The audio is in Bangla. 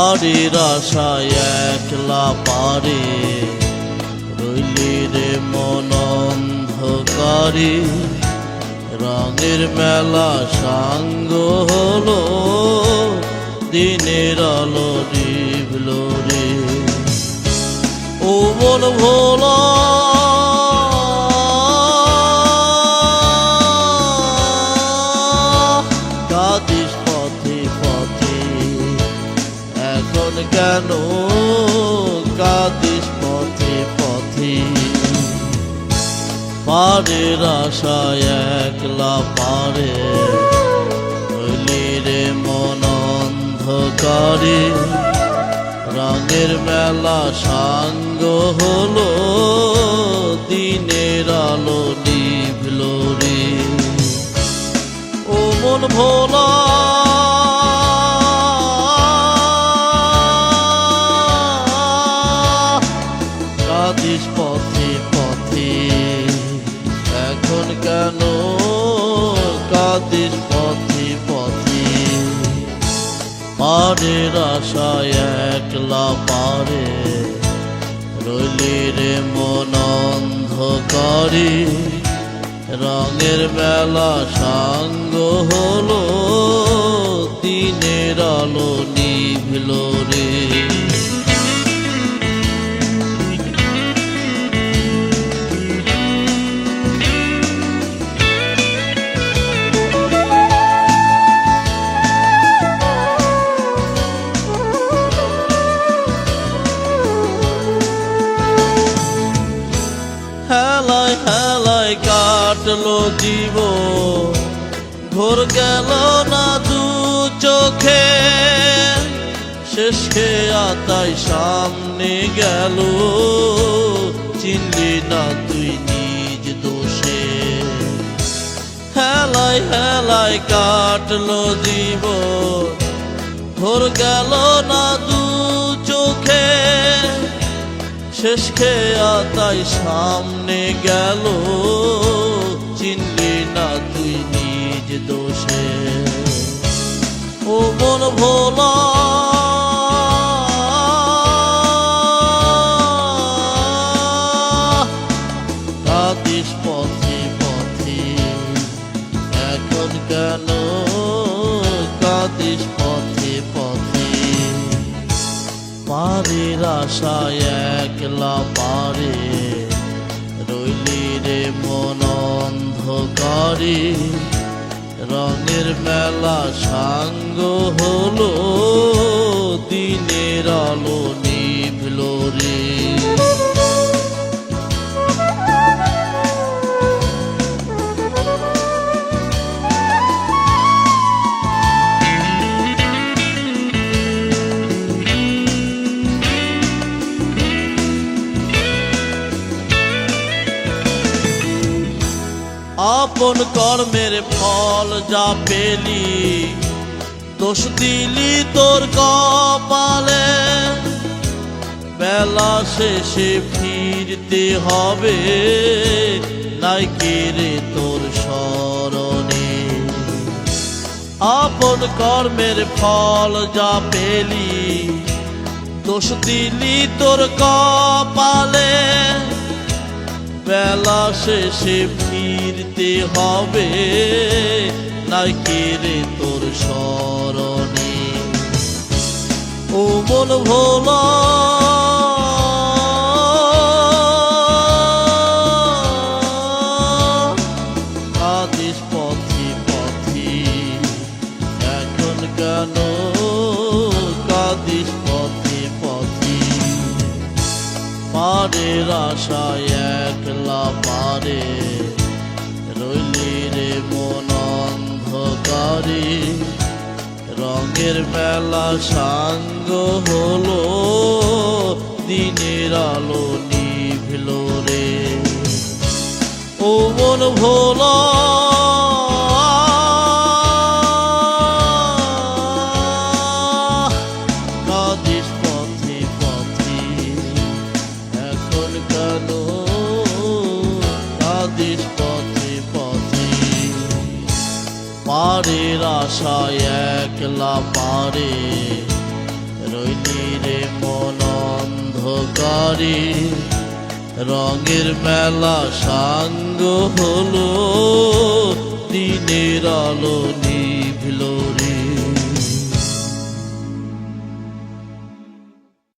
পাড়ির আশায় একলা পারে রইলি রে মন অন্ধকারে। রঙের মেলা সাঙ্গ হলো, দিনের আলো নিভল রে। ও মন ভোলা কাঁদিস পথে পথে, এখন কেন কাঁদিস পথে পথে। পাড়ের আশায় একলা পারে রইলি রে মন অন্ধকারে। রঙের মেলা সাঙ্গ হলো, দিনের আলো নিভল রে। ও মন ভোলা কাঁদিস পথে পথে, এখন কেন কাঁদিস পথে পথে। পাড়ের আশায় একলা পারে রইলি রে মন অন্ধকারে। রঙের মেলা সাঙ্গ হলো, দিনের আলো নিভল রে। হেলায় হেলায় কাটলো জীবন, ভোর গেল না দু চোখে। শেষ খেয়া তাই সামনে গেল, চিনলি না তুই নিজ দোষে। হেলায় হেলায় কাটলো জীবন, ভোর গেল না দু চোখে। শেষ খেয়া তাই সামনে গেল, চিনলি না তুই নিজ দোষে। ও মন ভোলা কাঁদিস পথে পথে, এখন কেন কাঁদিস পথে পথে। পাড়ির আশায় একলা পারে রইলি রে মন অন্ধকারে। রঙের মেলা সাঙ্গ হলো, দিনের আলো নিভল রে। আপন কর্মের ফল যা পেলি, দোষ দিলি তোর কপালে। বেলা শেষে ফিরতে হবে, নাই কি রে তোর স্মরণে। আপন কর্মের ফল যা পেলি, দোষ দিলি তোর কপালে। বেলা শেষে ফিরতে হবে, নাই কি রে তোর স্মরণে। ও মন ভোলা কাঁদিস পথে পথে, এখন কেন কাঁদিস পথে পথে। পাড়ের আশায় একলা পারে রইলি রে মন অন্ধকারে। রঙের মেলা সাঙ্গ হলো, দিনের আলো নিভল রে। ও মন ভোলা কাঁদিস পথে পথে, এখন কেন কাঁদিস পথে পথে। পাড়ের আশায় একলা পারে রইলি রে মন অন্ধকারে, রঙের মেলা সাঙ্গ হলো দিনের আলো